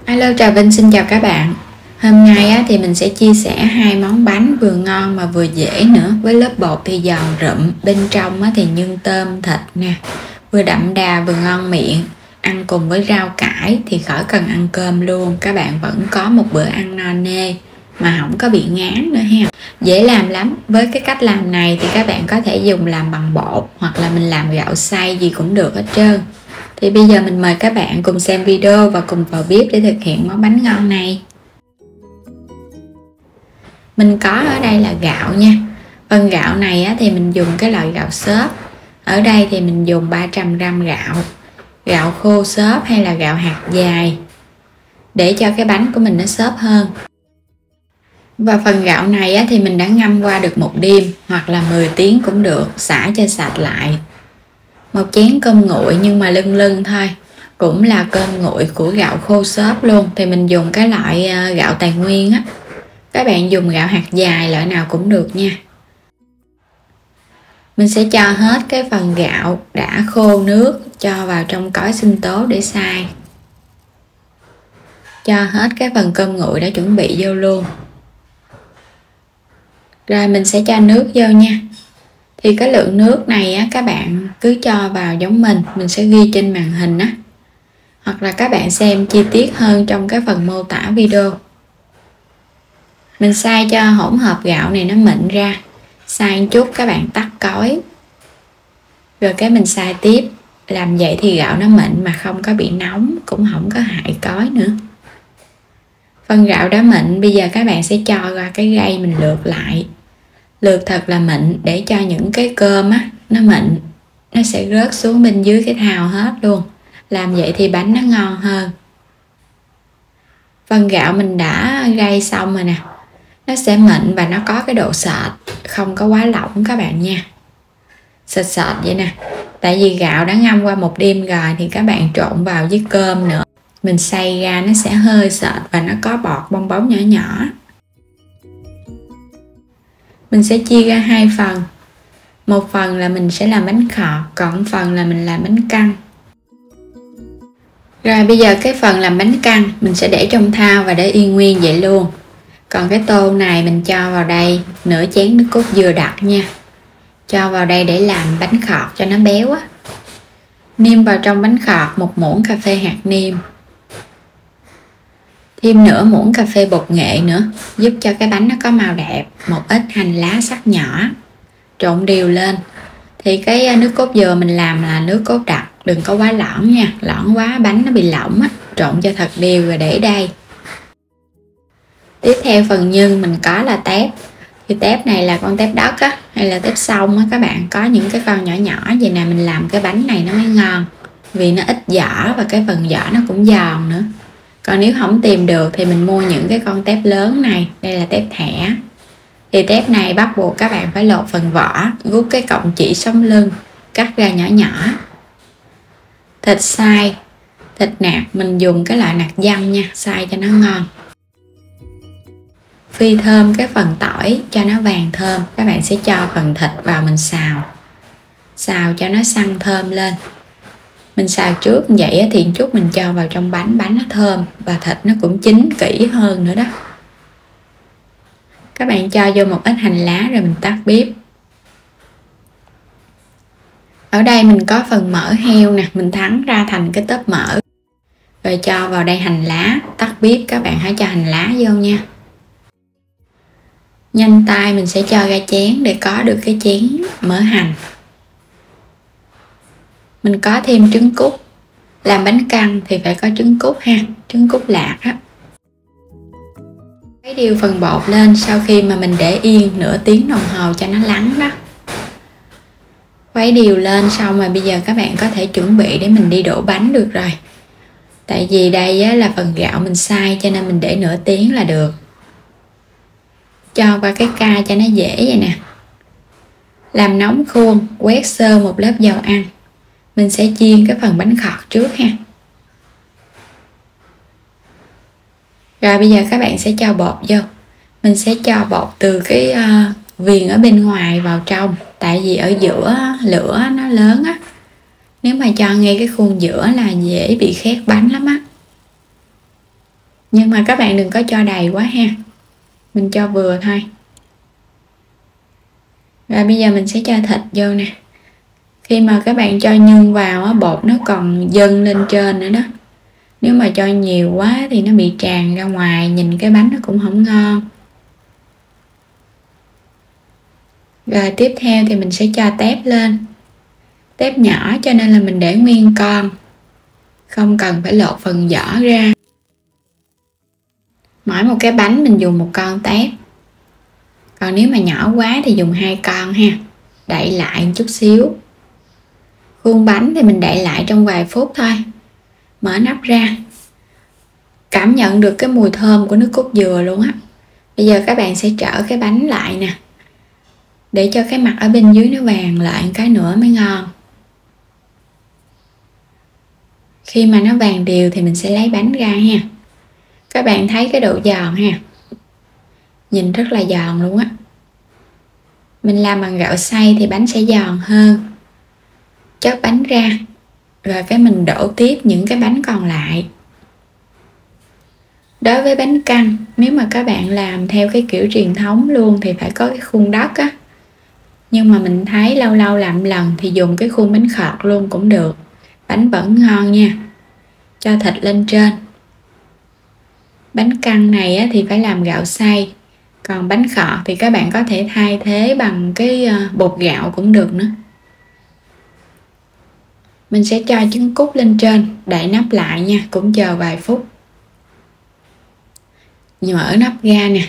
Hello, Trà Vinh xin chào các bạn. Hôm nay thì mình sẽ chia sẻ hai món bánh vừa ngon mà vừa dễ nữa. Với lớp bột thì giòn rụm, bên trong thì nhân tôm thịt nè, vừa đậm đà vừa ngon miệng. Ăn cùng với rau cải thì khỏi cần ăn cơm luôn, các bạn vẫn có một bữa ăn no nê mà không có bị ngán nữa ha. Dễ làm lắm. Với cái cách làm này thì các bạn có thể dùng làm bằng bột hoặc là mình làm gạo xay gì cũng được hết trơn. Thì bây giờ mình mời các bạn cùng xem video và cùng vào bếp để thực hiện món bánh ngon này. Mình có ở đây là gạo nha. Phần gạo này thì mình dùng cái loại gạo xốp. Ở đây thì mình dùng 300g gạo. Gạo khô xốp hay là gạo hạt dài, để cho cái bánh của mình nó xốp hơn. Và phần gạo này thì mình đã ngâm qua được 1 đêm hoặc là 10 tiếng cũng được, xả cho sạch lại. 1 chén cơm nguội nhưng mà lưng thôi, cũng là cơm nguội của gạo khô xốp luôn. Thì mình dùng cái loại gạo Tài Nguyên á. Các bạn dùng gạo hạt dài loại nào cũng được nha. Mình sẽ cho hết cái phần gạo đã khô nước cho vào trong cối sinh tố để xay. Cho hết cái phần cơm nguội đã chuẩn bị vô luôn. Rồi mình sẽ cho nước vô nha. Thì cái lượng nước này các bạn cứ cho vào giống mình sẽ ghi trên màn hình á. Hoặc là các bạn xem chi tiết hơn trong cái phần mô tả video. Mình xay cho hỗn hợp gạo này nó mịn ra. Xay một chút các bạn tắt cối. Rồi cái mình xay tiếp. Làm vậy thì gạo nó mịn mà không có bị nóng, cũng không có hại cối nữa. Phần gạo đã mịn, bây giờ các bạn sẽ cho ra cái gây mình lượt lại. Lượt thật là mịn để cho những cái cơm nó mịn, nó sẽ rớt xuống bên dưới cái thau hết luôn. Làm vậy thì bánh nó ngon hơn. Phần gạo mình đã gây xong rồi nè, nó sẽ mịn và nó có cái độ sệt, không có quá lỏng các bạn nha. Sệt sệt vậy nè. Tại vì gạo đã ngâm qua 1 đêm rồi thì các bạn trộn vào với cơm nữa, mình xay ra nó sẽ hơi sệt và nó có bọt bong bóng nhỏ nhỏ. Mình sẽ chia ra 2 phần. Một phần là mình sẽ làm bánh khọt, còn phần là mình làm bánh căn. Rồi bây giờ cái phần làm bánh căn mình sẽ để trong thau và để yên nguyên vậy luôn. Còn cái tô này mình cho vào đây nửa chén nước cốt dừa đặc nha. Cho vào đây để làm bánh khọt cho nó béo á. Nêm vào trong bánh khọt 1 muỗng cà phê hạt nêm. Thêm nửa muỗng cà phê bột nghệ nữa, giúp cho cái bánh nó có màu đẹp. 1 ít hành lá sắc nhỏ. Trộn đều lên. Thì cái nước cốt dừa mình làm là nước cốt đặc, đừng có quá lõn nha. Lõn quá bánh nó bị lỏng á. Trộn cho thật đều rồi để đây. Tiếp theo phần nhân mình có là tép. Thì tép này là con tép đất á, hay là tép sông á các bạn. Có những cái con nhỏ nhỏ vậy nè, mình làm cái bánh này nó mới ngon. Vì nó ít vỏ và cái phần vỏ nó cũng giòn nữa. Còn nếu không tìm được thì mình mua những cái con tép lớn này. Đây là tép thẻ. Thì tép này bắt buộc các bạn phải lột phần vỏ, rút cái cọng chỉ sống lưng, cắt ra nhỏ nhỏ. Thịt xay, thịt nạc mình dùng cái loại nạc dăm nha, xay cho nó ngon. Phi thơm cái phần tỏi cho nó vàng thơm, các bạn sẽ cho phần thịt vào mình xào. Xào cho nó săn thơm lên. Mình xào trước vậy thì chút mình cho vào trong bánh nó thơm và thịt nó cũng chín kỹ hơn nữa đó. Các bạn cho vô 1 ít hành lá rồi mình tắt bếp. Ở đây mình có phần mỡ heo nè, mình thắng ra thành cái tớp mỡ. Rồi cho vào đây hành lá, tắt bếp các bạn hãy cho hành lá vô nha. Nhanh tay mình sẽ cho ra chén để có được cái chén mỡ hành. Mình có thêm trứng cút. Làm bánh căn thì phải có trứng cút ha, trứng cút lạc á. Khuấy đều phần bột lên sau khi mà mình để yên nửa tiếng đồng hồ cho nó lắng đó. Khuấy đều lên xong rồi bây giờ các bạn có thể chuẩn bị để mình đi đổ bánh được rồi. Tại vì đây là phần gạo mình xay cho nên mình để nửa tiếng là được. Cho qua cái ca cho nó dễ vậy nè. Làm nóng khuôn, quét sơ một lớp dầu ăn. Mình sẽ chiên cái phần bánh khọt trước ha. Rồi bây giờ các bạn sẽ cho bột vô. Mình sẽ cho bột từ cái viền ở bên ngoài vào trong. Tại vì ở giữa lửa nó lớn á. Nếu mà cho ngay cái khuôn giữa là dễ bị khét bánh lắm á. Nhưng mà các bạn đừng có cho đầy quá ha, mình cho vừa thôi. Rồi bây giờ mình sẽ cho thịt vô nè. Khi mà các bạn cho nhân vào á, bột nó còn dâng lên trên nữa đó. Nếu mà cho nhiều quá thì nó bị tràn ra ngoài, nhìn cái bánh nó cũng không ngon. Rồi tiếp theo thì mình sẽ cho tép lên. Tép nhỏ cho nên là mình để nguyên con, không cần phải lột phần vỏ ra. Mỗi một cái bánh mình dùng một con tép. Còn nếu mà nhỏ quá thì dùng 2 con ha. Đậy lại một chút xíu. Khuôn bánh thì mình đậy lại trong vài phút thôi. Mở nắp ra. Cảm nhận được cái mùi thơm của nước cốt dừa luôn á. Bây giờ các bạn sẽ trở cái bánh lại nè, để cho cái mặt ở bên dưới nó vàng lại một cái nữa mới ngon. Khi mà nó vàng đều thì mình sẽ lấy bánh ra ha. Các bạn thấy cái độ giòn ha, nhìn rất là giòn luôn á. Mình làm bằng gạo xay thì bánh sẽ giòn hơn. Chốt bánh ra, rồi cái mình đổ tiếp những cái bánh còn lại. Đối với bánh căn, nếu mà các bạn làm theo cái kiểu truyền thống luôn thì phải có cái khuôn đất á. Nhưng mà mình thấy lâu lâu làm lần thì dùng cái khuôn bánh khọt luôn cũng được. Bánh vẫn ngon nha. Cho thịt lên trên. Bánh căn này á, thì phải làm gạo xay. Còn bánh khọt thì các bạn có thể thay thế bằng cái bột gạo cũng được nữa. Mình sẽ cho trứng cút lên trên, đậy nắp lại nha, cũng chờ vài phút. Mở nắp ra nè.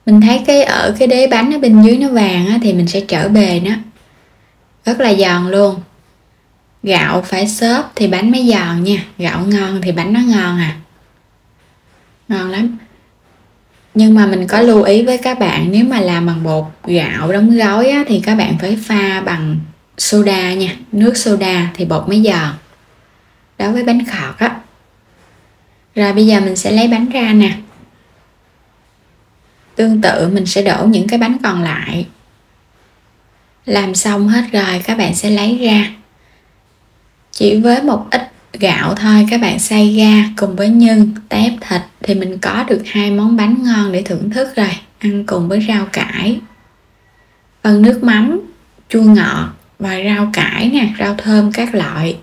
Mình thấy ở cái đế bánh ở bên dưới nó vàng á, thì mình sẽ trở bề nó. Rất là giòn luôn. Gạo phải xốp thì bánh mới giòn nha. Gạo ngon thì bánh nó ngon à. Ngon lắm. Nhưng mà mình có lưu ý với các bạn, nếu mà làm bằng bột gạo đóng gói á, thì các bạn phải pha bằng soda nha. Nước soda thì bột mới giòn. Đối với bánh khọt á. Rồi bây giờ mình sẽ lấy bánh ra nè. Tương tự mình sẽ đổ những cái bánh còn lại. Làm xong hết rồi các bạn sẽ lấy ra. Chỉ với một ít gạo thôi các bạn xay ra cùng với nhân, tép, thịt thì mình có được 2 món bánh ngon để thưởng thức rồi. Ăn cùng với rau cải. Phần nước mắm, chua ngọt và rau cải nè, rau thơm các loại.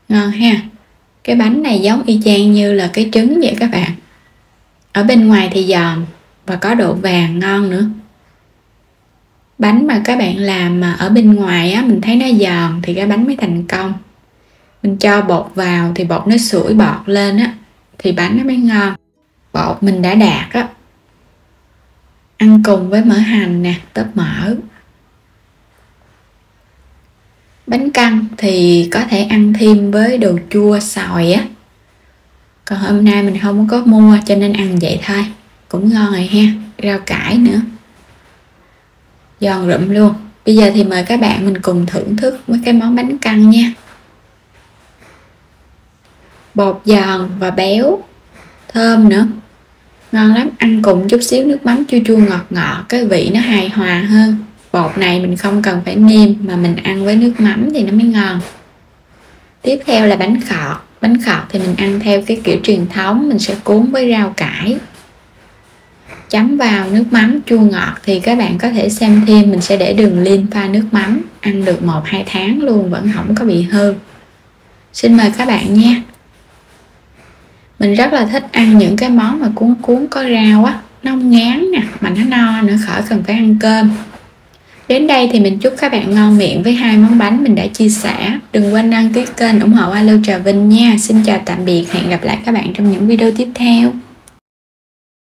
Ngon ha. Cái bánh này giống y chang như là cái trứng vậy các bạn. Ở bên ngoài thì giòn và có độ vàng ngon nữa. Bánh mà các bạn làm mà ở bên ngoài á, mình thấy nó giòn thì cái bánh mới thành công. Mình cho bột vào thì bột nó sủi bọt lên á, thì bánh nó mới ngon. Bột mình đã đạt á. Ăn cùng với mỡ hành nè, tóp mỡ. Bánh căn thì có thể ăn thêm với đồ chua xoài á. Còn hôm nay mình không có mua cho nên ăn vậy thôi. Cũng ngon rồi ha. Rau cải nữa. Giòn rụm luôn. Bây giờ thì mời các bạn mình cùng thưởng thức với cái món bánh căn nha. Bột giòn và béo, thơm nữa. Ngon lắm. Ăn cùng chút xíu nước mắm chua chua ngọt ngọt, cái vị nó hài hòa hơn. Bột này mình không cần phải nêm mà mình ăn với nước mắm thì nó mới ngon. Tiếp theo là bánh khọt. Bánh khọt thì mình ăn theo cái kiểu truyền thống, mình sẽ cuốn với rau cải. Chấm vào nước mắm chua ngọt thì các bạn có thể xem thêm, mình sẽ để đường liên pha nước mắm, ăn được 1-2 tháng luôn vẫn không có bị hư. Xin mời các bạn nha. Mình rất là thích ăn những cái món mà cuốn cuốn có rau á, nó không ngán nè, mà nó no nữa, khỏi cần phải ăn cơm. Đến đây thì mình chúc các bạn ngon miệng với 2 món bánh mình đã chia sẻ. Đừng quên đăng ký kênh ủng hộ Alo Trà Vinh nha. Xin chào tạm biệt, hẹn gặp lại các bạn trong những video tiếp theo.